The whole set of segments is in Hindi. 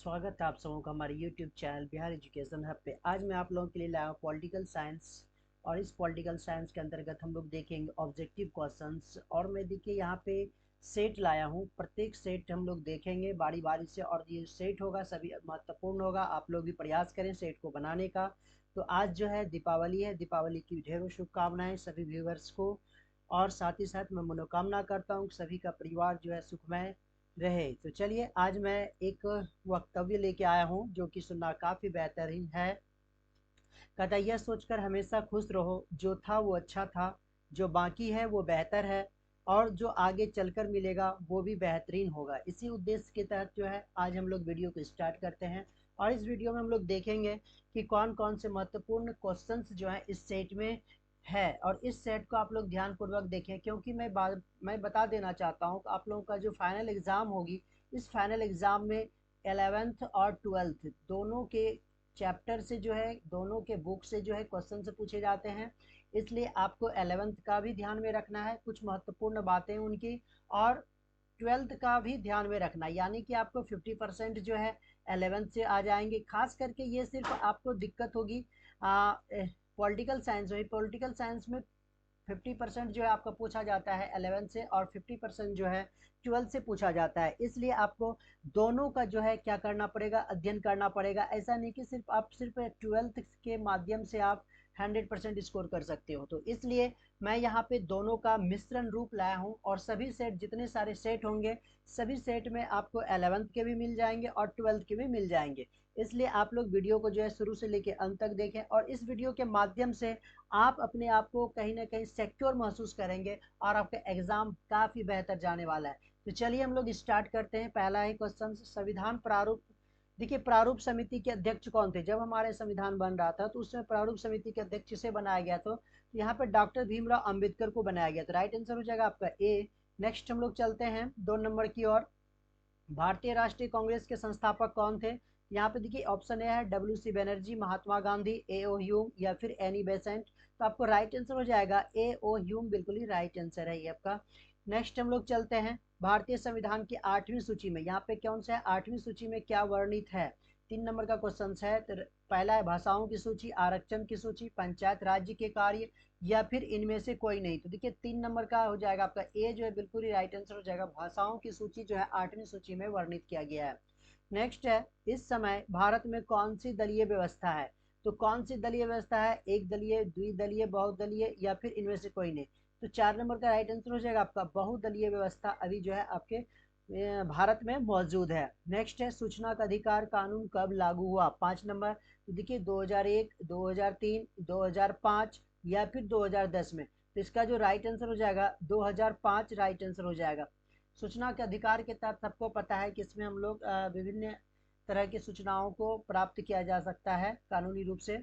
स्वागत है आप सबों का हमारे YouTube channel Bihar education hub पे। आज मैं आप लोगों के लिए लाया हूँ पॉलिटिकल साइंस। और इस पॉलिटिकल साइंस के अंतर्गत हम लोग देखेंगे ऑब्जेक्टिव क्वेश्चंस। और मैं देखिए यहाँ पे सेट लाया हूँ, प्रत्येक सेट हम लोग देखेंगे बारी बारी से। और ये सेट होगा सभी महत्वपूर्ण होगा, आप लोग भी प्रयास करें सेट को बनाने का। तो आज जो है दीपावली है, दीपावली की ढेरों शुभकामनाएं सभी व्यूवर्स को। और साथ ही साथ मैं मनोकामना करता हूँ सभी का परिवार जो है सुखमय रहे। तो चलिए आज मैं एक वक्तव्य लेके आया हूँ जो कि सुनना काफ़ी बेहतरीन है। कहता यह सोचकर हमेशा खुश रहो, जो था वो अच्छा था, जो बाकी है वो बेहतर है, और जो आगे चलकर मिलेगा वो भी बेहतरीन होगा। इसी उद्देश्य के तहत जो है आज हम लोग वीडियो को स्टार्ट करते हैं। और इस वीडियो में हम लोग देखेंगे कि कौन कौन से महत्वपूर्ण क्वेश्चंस जो है इस सेट में है। और इस सेट को आप लोग ध्यानपूर्वक देखें, क्योंकि मैं बता देना चाहता हूँ आप लोगों का जो फाइनल एग्ज़ाम होगी, इस फाइनल एग्ज़ाम में 11th और 12th दोनों के चैप्टर से जो है, दोनों के बुक से जो है क्वेश्चन से पूछे जाते हैं। इसलिए आपको 11th का भी ध्यान में रखना है, कुछ महत्वपूर्ण बातें उनकी। और 12th का भी ध्यान में रखना, यानी कि आपको 50% जो है 11th से आ जाएंगे। खास करके ये सिर्फ आपको दिक्कत होगी पॉलिटिकल साइंस में। पॉलिटिकल साइंस में 50% जो है आपका पूछा जाता है 11 से, और 50% जो है 12 से पूछा जाता है। इसलिए आपको दोनों का जो है क्या करना पड़ेगा, अध्ययन करना पड़ेगा। ऐसा नहीं कि सिर्फ 12th के माध्यम से आप 100% स्कोर कर सकते हो। तो इसलिए मैं यहाँ पे दोनों का मिश्रण रूप लाया हूँ। और सभी सेट, जितने सारे सेट होंगे, सभी सेट में आपको 11th के भी मिल जाएंगे और 12th के भी मिल जाएंगे। इसलिए आप लोग वीडियो को जो है शुरू से लेकर अंत तक देखें, और इस वीडियो के माध्यम से आप अपने आप को कहीं ना कहीं सिक्योर महसूस करेंगे और आपका एग्जाम काफ़ी बेहतर जाने वाला है। तो चलिए हम लोग स्टार्ट करते हैं। पहला है क्वेश्चन, संविधान प्रारूप। देखिए, प्रारूप समिति के अध्यक्ष कौन थे? जब हमारे संविधान बन रहा था तो उसमें प्रारूप समिति के अध्यक्ष किसे बनाया गया था? तो यहाँ पे डॉक्टर भीमराव अंबेडकर को बनाया गया था। राइट आंसर हो जाएगा आपका ए। नेक्स्ट हम लोग चलते हैं 2 नंबर की ओर। भारतीय राष्ट्रीय कांग्रेस के संस्थापक कौन थे? यहाँ पे देखिए ऑप्शन ए है WC Banerjee, Mahatma Gandhi, A.O. Hume या फिर एनी बेसेंट। तो आपको राइट आंसर हो जाएगा A.O. ह्यूम, बिल्कुल ही राइट आंसर है ये आपका। नेक्स्ट हम लोग चलते हैं भारतीय संविधान की 8वीं सूची में। यहाँ पे कौन सा है, 8वीं सूची में क्या वर्णित है? 3 नंबर का क्वेश्चन है। तो पहला है भाषाओं की सूची, आरक्षण की सूची, पंचायत राज्य के कार्य, या फिर इनमें से कोई नहीं। तो देखिए 3 नंबर का हो जाएगा आपका ए, जो है बिल्कुल ही राइट आंसर हो जाएगा। भाषाओं की सूची जो है 8वीं सूची में वर्णित किया गया है। नेक्स्ट है, इस समय भारत में कौन सी दलीय व्यवस्था है? तो कौन सी दलीय व्यवस्था है? एक दलीय, द्विदलीय, बहुदलीय, या फिर इनमें से कोई नहीं। तो 4 नंबर का राइट आंसर हो जाएगा आपका बहुदलीय व्यवस्था अभी जो है आपके भारत में मौजूद है। नेक्स्ट है, सूचना का अधिकार कानून कब लागू हुआ? 5 नंबर। तो देखिए 2001, 2003, 2005 या फिर 2010 में। तो इसका जो राइट आंसर हो जाएगा 2005 राइट आंसर हो जाएगा। सूचना के अधिकार के तहत सबको पता है कि इसमें हम लोग विभिन्न तरह की सूचनाओं को प्राप्त किया जा सकता है कानूनी रूप से।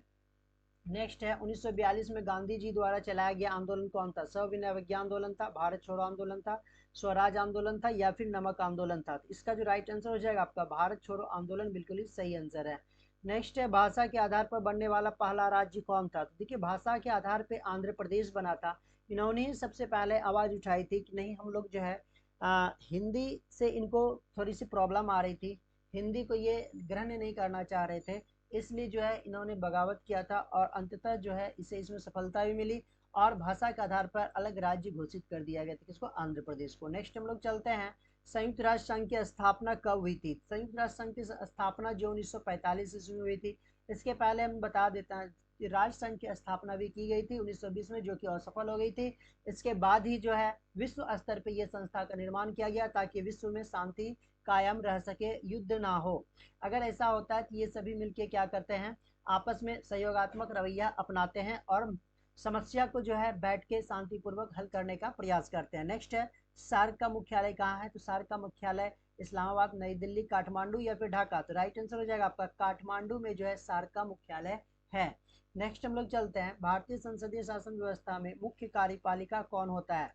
नेक्स्ट है, 1942 में गांधी जी द्वारा चलाया गया आंदोलन कौन था? सविनय अवज्ञा आंदोलन था, भारत छोड़ो आंदोलन था, स्वराज आंदोलन था, या फिर नमक आंदोलन था? तो इसका जो राइट आंसर हो जाएगा आपका भारत छोड़ो आंदोलन, बिल्कुल ही सही आंसर है। नेक्स्ट है, भाषा के आधार पर बनने वाला पहला राज्य कौन था? तो देखिए भाषा के आधार पर आंध्र प्रदेश बना था। इन्होंने ही सबसे पहले आवाज़ उठाई थी कि नहीं, हम लोग जो है हिंदी से इनको थोड़ी सी प्रॉब्लम आ रही थी, हिंदी को ये ग्रहण नहीं करना चाह रहे थे। इसलिए जो है इन्होंने बगावत किया था, और अंततः जो है इसे इसमें सफलता भी मिली, और भाषा के आधार पर अलग राज्य घोषित कर दिया गया था, किसको? आंध्र प्रदेश को। नेक्स्ट हम लोग चलते हैं, संयुक्त राष्ट्र संघ की स्थापना कब हुई थी? संयुक्त राष्ट्र संघ की स्थापना जो 1945 ईस्वी में हुई थी। इसके पहले हम बता देते हैं कि राष्ट्र संघ की स्थापना भी की गई थी 1920 में, जो कि असफल हो गई थी। इसके बाद ही जो है विश्व स्तर पर यह संस्था का निर्माण किया गया, ताकि विश्व में शांति कायम रह सके, युद्ध ना हो। अगर ऐसा होता है तो ये सभी मिलके क्या करते हैं, आपस में सहयोगात्मक रवैया अपनाते हैं, और समस्या को जो है बैठ के शांतिपूर्वक हल करने का प्रयास करते हैं। नेक्स्ट है, सार्क का मुख्यालय कहाँ है? तो सार्क का मुख्यालय इस्लामाबाद, नई दिल्ली, काठमांडू या फिर ढाका? तो राइट आंसर हो जाएगा आपका काठमांडू में जो है सार्क का मुख्यालय है। नेक्स्ट हम लोग चलते हैं, भारतीय संसदीय शासन व्यवस्था में मुख्य कार्यपालिका कौन होता है?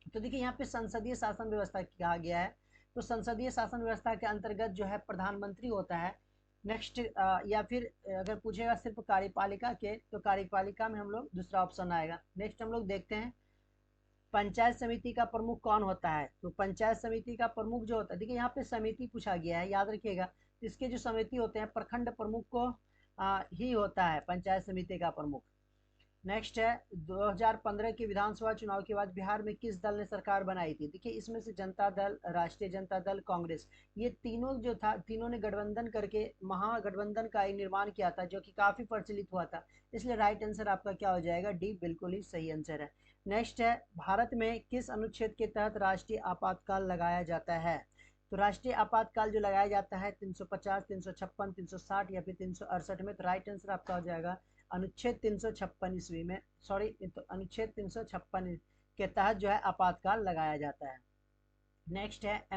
तो देखिए यहाँ पे संसदीय शासन व्यवस्था कहा गया है। तो संसदीय शासन व्यवस्था के अंतर्गत जो है प्रधानमंत्री होता है। नेक्स्ट या फिर अगर पूछेगा सिर्फ कार्यपालिका के, तो कार्यपालिका में हम लोग दूसरा ऑप्शन आएगा। नेक्स्ट हम लोग देखते हैं, पंचायत समिति का प्रमुख कौन होता है? तो पंचायत समिति का प्रमुख जो होता है, देखिए यहाँ पे समिति पूछा गया है, याद रखिएगा। इसके जो समिति होते हैं प्रखंड प्रमुख को ही होता है, पंचायत समिति का प्रमुख। नेक्स्ट है 2015 के विधानसभा चुनाव के बाद बिहार में किस दल ने सरकार बनाई थी? देखिए इसमें से जनता दल, राष्ट्रीय जनता दल, कांग्रेस, ये तीनों जो था, तीनों ने गठबंधन करके महागठबंधन का निर्माण किया था, जो कि काफी प्रचलित हुआ था। इसलिए राइट आंसर आपका क्या हो जाएगा? डी बिल्कुल ही सही आंसर है। नेक्स्ट है भारत में किस अनुच्छेद के तहत राष्ट्रीय आपातकाल लगाया जाता है? तो राष्ट्रीय आपातकाल जो लगाया जाता है 350, 356, 360 या फिर 368 में। तो राइट आंसर आपका हो जाएगा अनुच्छेद 356 ईस्वी में, सॉरी, तो अनुच्छेद 356 के तहत जो है आपातकाल लगाया जाता है। नेक्स्ट है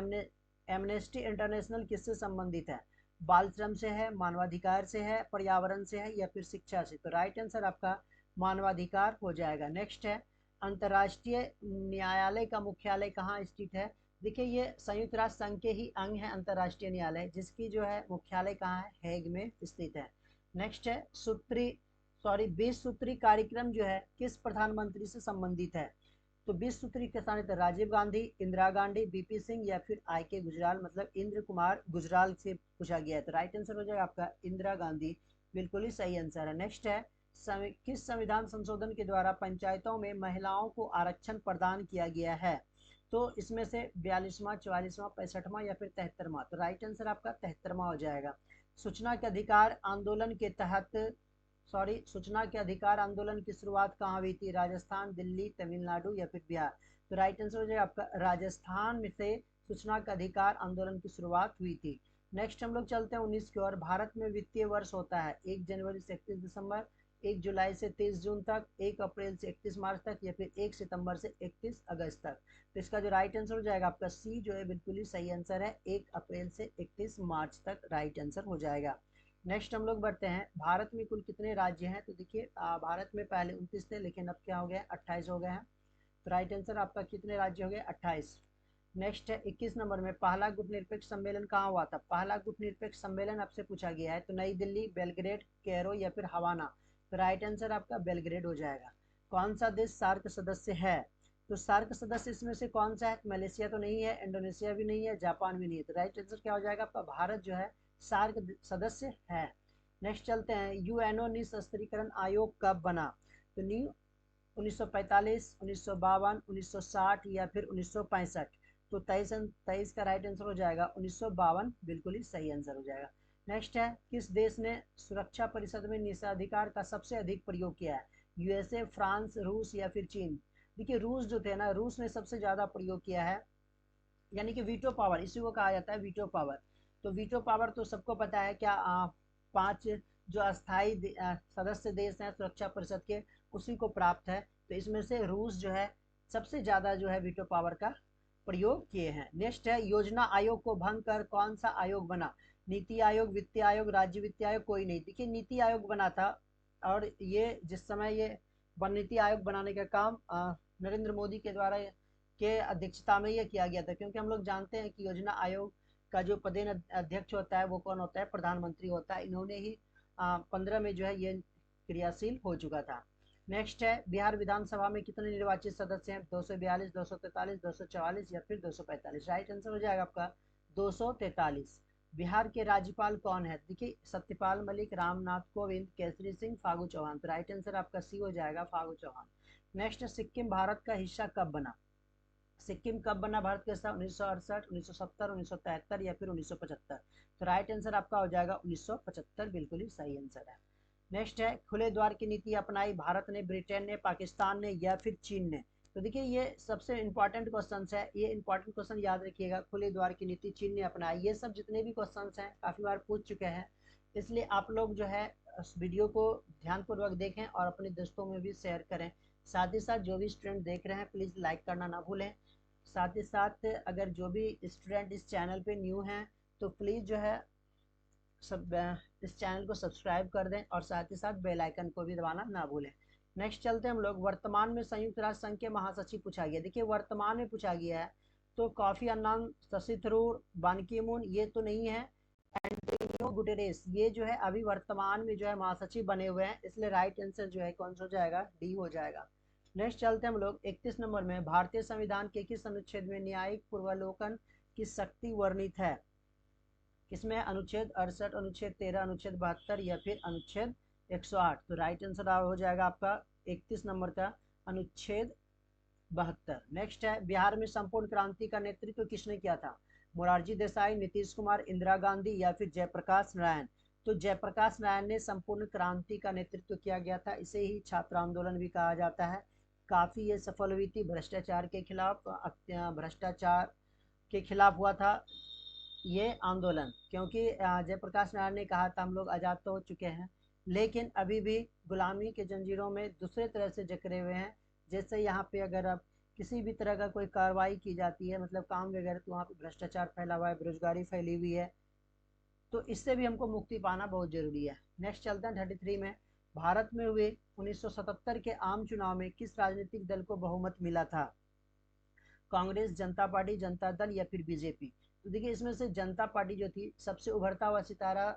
एमनेस्टी इंटरनेशनल किससे संबंधित है? बाल श्रम से है, मानवाधिकार से है, पर्यावरण से है या फिर शिक्षा से? तो राइट आंसर आपका मानवाधिकार हो जाएगा। नेक्स्ट है अंतर्राष्ट्रीय न्यायालय का मुख्यालय कहाँ स्थित है? देखिए ये संयुक्त राष्ट्र संघ के ही अंग है अंतर्राष्ट्रीय न्यायालय, जिसकी जो है मुख्यालय कहाँ है? हेग में स्थित है। नेक्स्ट है 20 सूत्री कार्यक्रम जो है किस प्रधानमंत्री से संबंधित है? तो 20 सूत्री के स्थान पर राजीव गांधी, इंदिरा गांधी, बीपी सिंह या फिर आई.के. गुजराल, मतलब इंद्र कुमार गुजराल से पूछा गया है। तो राइट आंसर हो जाएगा आपका इंदिरा गांधी, बिल्कुल ही सही आंसर है। नेक्स्ट है किस संविधान संशोधन के द्वारा पंचायतों में महिलाओं को आरक्षण प्रदान किया गया है? तो इसमें से 42वां, 44वां, 65वां या फिर 73वां? तो राइट आंसर आपका 73वां हो जाएगा। सूचना के अधिकार आंदोलन के तहत, सूचना के अधिकार आंदोलन की शुरुआत कहाँ हुई थी? राजस्थान, दिल्ली, तमिलनाडु या फिर बिहार? तो राइट आंसर हो जाएगा आपका राजस्थान में से सूचना का अधिकार आंदोलन की शुरुआत हुई थी। नेक्स्ट हम लोग चलते हैं 19 की ओर। भारत में वित्तीय वर्ष होता है 1 जनवरी से 31 दिसंबर, 1 जुलाई से 30 जून तक, 1 अप्रैल से 31 मार्च तक या फिर 1 सितंबर से 31 अगस्त तक? तो इसका जो राइट आंसर हो जाएगा आपका सी जो है बिल्कुल ही सही आंसर है, 1 अप्रैल से 31 मार्च तक राइट आंसर हो जाएगा। नेक्स्ट हम लोग बढ़ते हैं, भारत में कुल कितने राज्य हैं? तो देखिए भारत में पहले 29 थे, लेकिन अब क्या हो गया? 28 हो गए हैं। तो राइट आंसर आपका कितने राज्य हो गए? 28। नेक्स्ट है 21 नंबर में पहला गुटनिरपेक्ष सम्मेलन कहाँ हुआ था? पहला गुटनिरपेक्ष सम्मेलन आपसे पूछा गया है, तो नई दिल्ली, बेलग्रेड, कैरो या फिर हवाना? तो राइट आंसर आपका बेलग्रेड हो जाएगा। कौन सा देश सार्क सदस्य है? तो सार्क सदस्य इसमें से कौन सा है? मलेशिया तो नहीं है, इंडोनेशिया भी नहीं है, जापान भी नहीं है। तो राइट आंसर क्या हो जाएगा आपका? भारत जो है सार्क सदस्य है। नेक्स्ट चलते हैं, यूएनओ निशस्त्रीकरण आयोग कब बना? तो न्यू 1945, 1952, 1960 या फिर 1965? तो 23 का राइट आंसर हो जाएगा 1952, बिल्कुल ही सही आंसर हो जाएगा। नेक्स्ट है किस देश ने सुरक्षा परिषद में निषेधाधिकार का सबसे अधिक प्रयोग किया है? यूएसए, फ्रांस, रूस या फिर चीन? देखिए रूस जो थे ना, रूस ने सबसे ज्यादा प्रयोग किया है, यानी कि वीटो पावर, इसी को कहा जाता है वीटो पावर। तो वीटो पावर तो सबको पता है क्या, 5 जो अस्थाई सदस्य देश हैं सुरक्षा परिषद के, उसी को प्राप्त है। तो इसमें से रूस जो है सबसे ज्यादा जो है वीटो पावर का प्रयोग किए हैं। नेक्स्ट है योजना आयोग को भंग कर कौन सा आयोग बना? नीति आयोग, वित्तीय आयोग, राज्य वित्तीय आयोग? कोई नहीं। देखिए नीति आयोग बना था, और ये जिस समय ये नीति आयोग बनाने का काम नरेंद्र मोदी के द्वारा के अध्यक्षता में यह किया गया था, क्योंकि हम लोग जानते हैं कि योजना आयोग का जो पदेन अध्यक्ष होता है वो कौन होता है? प्रधानमंत्री होता है। इन्होंने ही 15 में जो है ये क्रियाशील हो चुका था। नेक्स्ट है बिहार विधानसभा में कितने निर्वाचित सदस्य हैं? 242, 243, 244 या फिर 245? राइट आंसर हो जाएगा आपका 243। बिहार के राज्यपाल कौन है? देखिए सत्यपाल मलिक, रामनाथ कोविंद, केसरी सिंह, फागू चौहान? तो राइट आंसर आपका सी हो जाएगा, फागू चौहान। नेक्स्ट सिक्किम भारत का हिस्सा कब बना? सिक्किम कब बना भारत का हिस्सा? 1968, 1970, 1973 या फिर 1975? तो राइट आंसर आपका हो जाएगा 1975, बिल्कुल ही सही आंसर है। नेक्स्ट है खुले द्वार की नीति अपनाई भारत ने, ब्रिटेन ने, पाकिस्तान ने या फिर चीन ने? तो देखिए ये सबसे इंपॉर्टेंट क्वेश्चन है, ये इंपॉर्टेंट क्वेश्चन याद रखिएगा। खुले द्वार की नीति चीन ने अपनाई। ये सब जितने भी क्वेश्चन हैं काफी बार पूछ चुके हैं, इसलिए आप लोग जो है इस वीडियो को ध्यानपूर्वक देखें और अपने दोस्तों में भी शेयर करें। साथ ही साथ जो भी स्टूडेंट देख रहे हैं प्लीज़ लाइक करना ना भूलें। साथ ही साथ अगर जो भी स्टूडेंट इस चैनल पे न्यू हैं तो प्लीज़ जो है सब इस चैनल को सब्सक्राइब कर दें और साथ ही साथ बेल आइकन को भी दबाना ना भूलें। नेक्स्ट चलते हैं हम लोग, वर्तमान में संयुक्त राष्ट्र संघ के महासचिव पूछा गया। देखिए वर्तमान में पूछा गया है, तो कॉफी अन्नान, शशि थरूर, बान की मून ये तो नहीं है, एंटोनियो गुटेरेस ये जो है अभी वर्तमान में जो है महासचिव बने हुए हैं, इसलिए राइट आंसर जो है कौन सा हो जाएगा? डी हो जाएगा। नेक्स्ट चलते हैं हम लोग 31 नंबर में, भारतीय संविधान के किस अनुच्छेद में न्यायिक पूर्वावलोकन की शक्ति वर्णित है? किसमें? अनुच्छेद 68, अनुच्छेद 13, अनुच्छेद 72 या फिर अनुच्छेद 108। तो राइट आंसर हो जाएगा आपका 31 नंबर का अनुच्छेद 72। नेक्स्ट है, बिहार में संपूर्ण क्रांति का नेतृत्व किसने किया था? मोरारजी देसाई, नीतीश कुमार, इंदिरा गांधी या फिर जयप्रकाश नारायण। तो जयप्रकाश नारायण ने संपूर्ण क्रांति का नेतृत्व किया गया था। इसे ही छात्र आंदोलन भी कहा जाता है। काफी ये सफल हुई थी। भ्रष्टाचार के खिलाफ, भ्रष्टाचार के खिलाफ हुआ था ये आंदोलन, क्योंकि जयप्रकाश नारायण ने कहा था हम लोग आज़ाद तो हो चुके हैं लेकिन अभी भी गुलामी के जंजीरों में दूसरे तरह से जकड़े हुए हैं। जैसे यहाँ पे अगर अब किसी भी तरह का कोई कार्रवाई की जाती है, मतलब काम वगैरह, तो वहाँ पे भ्रष्टाचार फैला हुआ है, बेरोजगारी फैली हुई है। तो इससे भी हमको मुक्ति पाना बहुत जरूरी है। नेक्स्ट चलते हैं 33 में। भारत में हुए 1977 के आम चुनाव में किस राजनीतिक दल को बहुमत मिला था? कांग्रेस, जनता पार्टी, जनता दल या फिर बीजेपी। तो देखिए इसमें से जनता पार्टी जो थी सबसे उभरता हुआ सितारा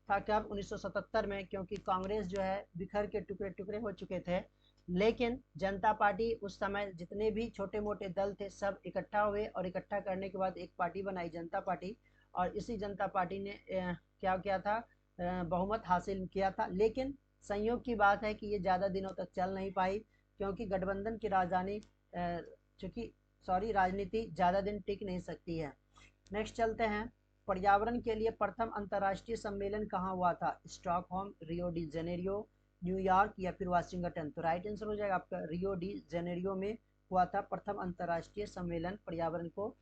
था कब? 1977 में, क्योंकि कांग्रेस जो है बिखर के टुकड़े टुकड़े हो चुके थे। लेकिन जनता पार्टी उस समय जितने भी छोटे मोटे दल थे सब इकट्ठा हुए और इकट्ठा करने के बाद एक पार्टी बनाई, जनता पार्टी। और इसी जनता पार्टी ने क्या किया था? बहुमत हासिल किया था। लेकिन संयोग की बात है कि ये ज़्यादा दिनों तक चल नहीं पाई, क्योंकि गठबंधन की राजधानी चूँकि राजनीति ज़्यादा दिन टिक नहीं सकती है। नेक्स्ट चलते हैं, पर्यावरण के लिए प्रथम अंतर्राष्ट्रीय सम्मेलन कहाँ हुआ था? Stockholm, Rio de Janeiro, New York या फिर वाशिंगटन। तो राइट आंसर हो जाएगा आपका रियो डी जेनेरियो में हुआ था प्रथम अंतर्राष्ट्रीय सम्मेलन, पर्यावरण को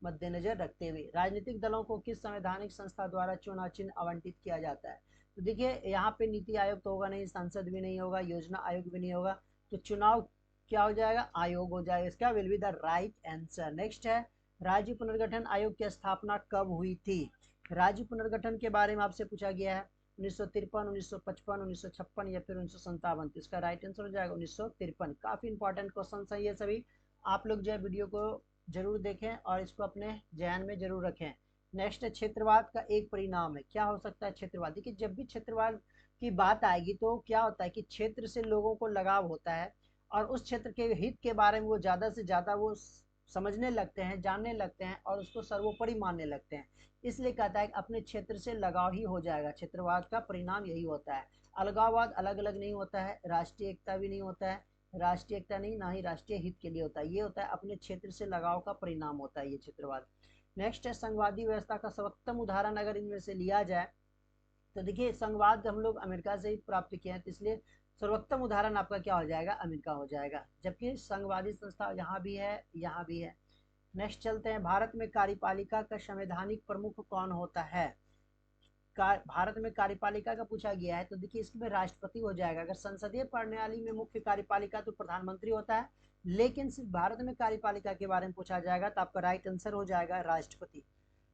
मद्देनजर रखते हुए। राजनीतिक दलों को किस संवैधानिक संस्था द्वारा चुनाव चिन्ह आवंटित किया जाता है? तो देखिए यहाँ पे नीति आयोग तो होगा नहीं, संसद भी नहीं होगा, योजना आयोग भी नहीं होगा, तो चुनाव क्या हो जाएगा? आयोग हो जाएगा। इसका will be the right answer. Next है, राज्य पुनर्गठन आयोग की स्थापना कब हुई थी? राज्य पुनर्गठन के बारे में आपसे पूछा गया है। 1953, 1955, 1956 या फिर 1957। तो इसका राइट आंसर हो जाएगा 1953। काफी इंपॉर्टेंट क्वेश्चन है ये सभी। आप लोग जो है वीडियो को जरूर देखें और इसको अपने ध्यान में जरूर रखें। नेक्स्ट है, क्षेत्रवाद का एक परिणाम है। क्या हो सकता है क्षेत्रवाद? देखिए जब भी क्षेत्रवाद की बात आएगी तो क्या होता है कि क्षेत्र से लोगों को लगाव होता है और उस क्षेत्र के हित के बारे में वो ज़्यादा से ज़्यादा वो समझने लगते हैं, जानने लगते हैं और उसको सर्वोपरि मानने लगते हैं। इसलिए कहता है कि अपने क्षेत्र से लगाव ही हो जाएगा। क्षेत्रवाद का परिणाम यही होता है। अलगाववाद अलग अलग नहीं होता है, राष्ट्रीय एकता भी नहीं होता है, राष्ट्रीय एकता नहीं, ना ही राष्ट्रीय हित के लिए होता है। ये होता है अपने क्षेत्र से लगाव का परिणाम होता है ये क्षेत्रवाद। नेक्स्ट है, संघवादी व्यवस्था का सर्वोत्तम उदाहरण अगर इनमें से लिया जाए तो देखिए संघवाद हम लोग अमेरिका से ही प्राप्त किए हैं, तो इसलिए सर्वोत्तम उदाहरण आपका क्या हो जाएगा? अमेरिका हो जाएगा। जबकि संघवादी संस्था यहाँ भी है, यहाँ भी है। नेक्स्ट चलते हैं, भारत में कार्यपालिका का संवैधानिक प्रमुख कौन होता है? भारत में कार्यपालिका का पूछा गया है, तो देखिए इसमें राष्ट्रपति हो जाएगा। अगर संसदीय प्रणाली में मुख्य कार्यपालिका तो प्रधानमंत्री होता है, लेकिन सिर्फ भारत में कार्यपालिका के बारे में पूछा जाएगा तो आपका राइट आंसर हो जाएगा राष्ट्रपति।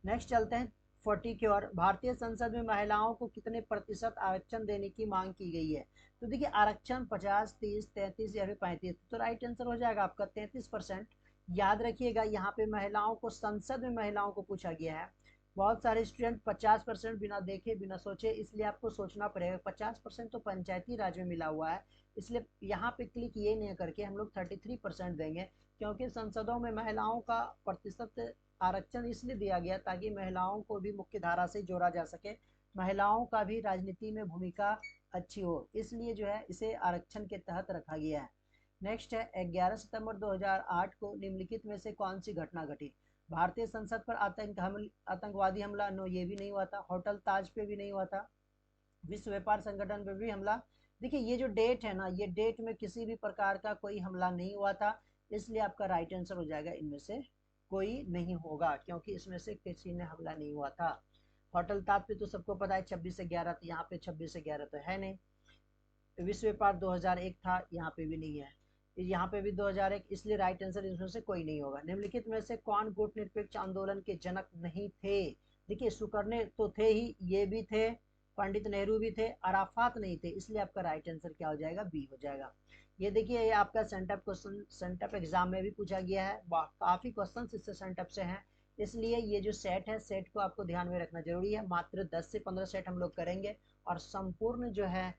नेक्स्ट चलते हैं 40 की ओर। भारतीय संसद में महिलाओं को कितने प्रतिशत आरक्षण देने की मांग की गई है? तो देखिए आरक्षण 50, 30, 33 या फिर 35। तो राइट आंसर हो जाएगा आपका 33%। याद रखिएगा यहाँ पे महिलाओं को, संसद में महिलाओं को पूछा गया है। बहुत सारे स्टूडेंट 50% बिना देखे बिना सोचे, इसलिए आपको सोचना पड़ेगा। 50% तो पंचायती राज में मिला हुआ है, इसलिए यहाँ पे क्लिक ये नहीं करके हम लोग 33% देंगे, क्योंकि संसदों में महिलाओं का प्रतिशत आरक्षण इसलिए दिया गया ताकि महिलाओं को भी मुख्य धारा से जोड़ा जा सके, महिलाओं का भी राजनीति में भूमिका अच्छी हो, इसलिए जो है इसे आरक्षण के तहत रखा गया है। नेक्स्ट है, 11 सितंबर 2008 को निम्नलिखित में से कौन सी घटना घटी? भारतीय संसद पर आतंकवादी हमला? नो, ये भी नहीं हुआ था। होटल ताज पे भी नहीं हुआ था। विश्व व्यापार संगठन पे भी हमला? देखिए ये जो डेट है ना, ये डेट में किसी भी प्रकार का कोई हमला नहीं हुआ था, इसलिए आपका राइट आंसर हो जाएगा इनमें से कोई नहीं होगा, क्योंकि इसमें से किसी ने हमला नहीं हुआ था। होटल ताज पे तो सबको पता है 26 से 11 था, यहाँ पे 26 से 11 तो है नहीं। विश्व व्यापार 2001 था, यहाँ पे भी नहीं है। यहाँ पे भी 2001, इसलिए राइट आंसर इसमें से कोई नहीं होगा। निम्नलिखित में से कौन गुटनिरपेक्ष आंदोलन के जनक नहीं थे? देखिए सुकर्णे तो थे ही, ये भी थे, पंडित नेहरू भी थे, अराफात नहीं थे, इसलिए आपका राइट आंसर क्या हो जाएगा? बी हो जाएगा। ये देखिए ये आपका सेंटअप क्वेश्चन, सेंटअप एग्जाम में भी पूछा गया है, काफी क्वेश्चन इससे सेंटअप से हैं, इसलिए ये जो सेट है, सेट को आपको ध्यान में रखना जरूरी है। मात्र 10 से 15 सेट हम लोग करेंगे और संपूर्ण जो है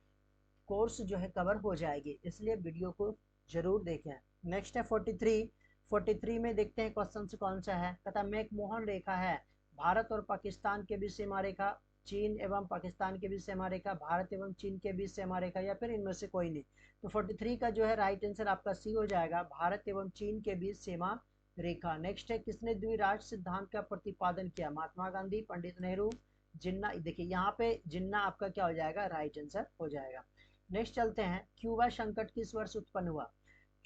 कोर्स जो है कवर हो जाएगी, इसलिए वीडियो को जरूर देखें। नेक्स्ट है 43 में देखते हैं क्वेश्चन से कौन सा है। कहता मैकमोहन रेखा है भारत और पाकिस्तान के बीच सीमा रेखा, चीन एवं पाकिस्तान के बीच सीमा रेखा, भारत एवं चीन के बीच सीमा रेखा, या फिर इनमें से कोई नहीं। तो 43 का जो है राइट आंसर आपका सी हो जाएगा, भारत एवं चीन के बीच सीमा रेखा। नेक्स्ट है, किसने द्विराष्ट्र सिद्धांत का प्रतिपादन किया? महात्मा गांधी, पंडित नेहरू, जिन्ना। देखिए यहाँ पे जिन्ना आपका क्या हो जाएगा? राइट आंसर हो जाएगा। नेक्स्ट चलते हैं, क्यूबा संकट किस वर्ष उत्पन्न हुआ?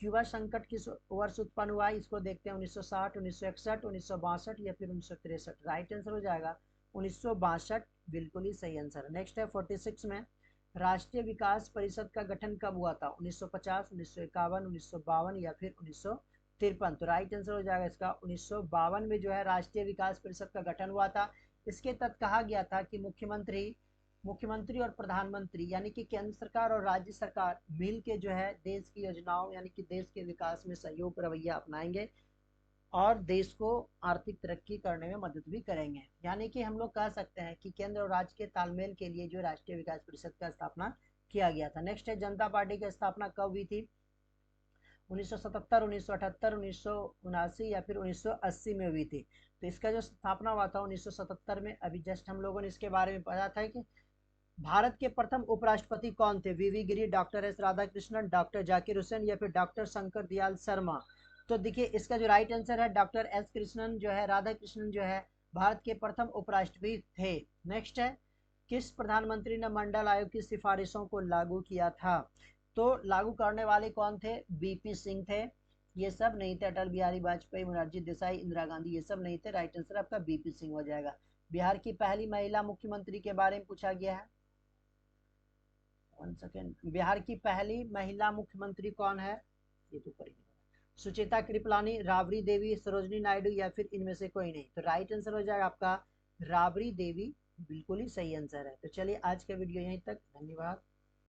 क्यूबा संकट किस वर्ष उत्पन्न हुआ? इसको देखते हैं, 1960, 1961, 1962 या फिर 1963। राइट आंसर हो जाएगा 1962, बिल्कुल ही सही आंसर है। नेक्स्ट है 46 में, राष्ट्रीय विकास परिषद का गठन कब हुआ था? 1950, 1951, 1952 या फिर 1953। तो राइट आंसर हो जाएगा इसका 1952 में जो है राष्ट्रीय विकास परिषद का गठन हुआ था। इसके तहत कहा गया था कि मुख्यमंत्री और प्रधानमंत्री यानी कि केंद्र सरकार और राज्य सरकार मिल के जो है देश की योजनाओं यानी कि देश के विकास में सहयोग रवैया अपनाएंगे और देश को आर्थिक तरक्की करने में मदद भी करेंगे। यानी कि हम लोग कह सकते हैं कि केंद्र और राज्य के तालमेल के लिए जो राष्ट्रीय विकास परिषद का स्थापना किया गया था। नेक्स्ट है, जनता पार्टी की स्थापना कब हुई थी? 1977, 1978, 1979 या फिर 1980 में हुई थी। तो इसका जो स्थापना हुआ था 1977 में। अभी जस्ट हम लोगों ने इसके बारे में पढ़ा था कि भारत के प्रथम उपराष्ट्रपति कौन थे? V V Giri, doctor S Radhakrishnan, doctor Zakir Hussain या फिर डॉक्टर शंकर दयाल शर्मा। तो देखिए इसका जो राइट आंसर है डॉक्टर एस कृष्णन जो है, राधाकृष्णन जो है भारत के प्रथम उपराष्ट्रपति थे। नेक्स्ट है, किस प्रधानमंत्री ने मंडल आयोग की सिफारिशों को लागू किया था? तो लागू करने वाले कौन थे? बीपी सिंह थे। ये सब नहीं थे, अटल बिहारी वाजपेयी, मोरारजी देसाई, इंदिरा गांधी, ये सब नहीं थे। राइट आंसर आपका बीपी सिंह हो जाएगा। बिहार की पहली महिला मुख्यमंत्री के बारे में पूछा गया है। 1 सेकेंड, बिहार की पहली महिला मुख्यमंत्री कौन है? ये तो पढ़िए, सुचेता कृपलानी, राबड़ी देवी, सरोजनी नायडू या फिर इनमें से कोई नहीं। तो राइट आंसर हो जाएगा आपका राबड़ी देवी, बिल्कुल ही सही आंसर है। तो चलिए आज का वीडियो यहीं तक, धन्यवाद।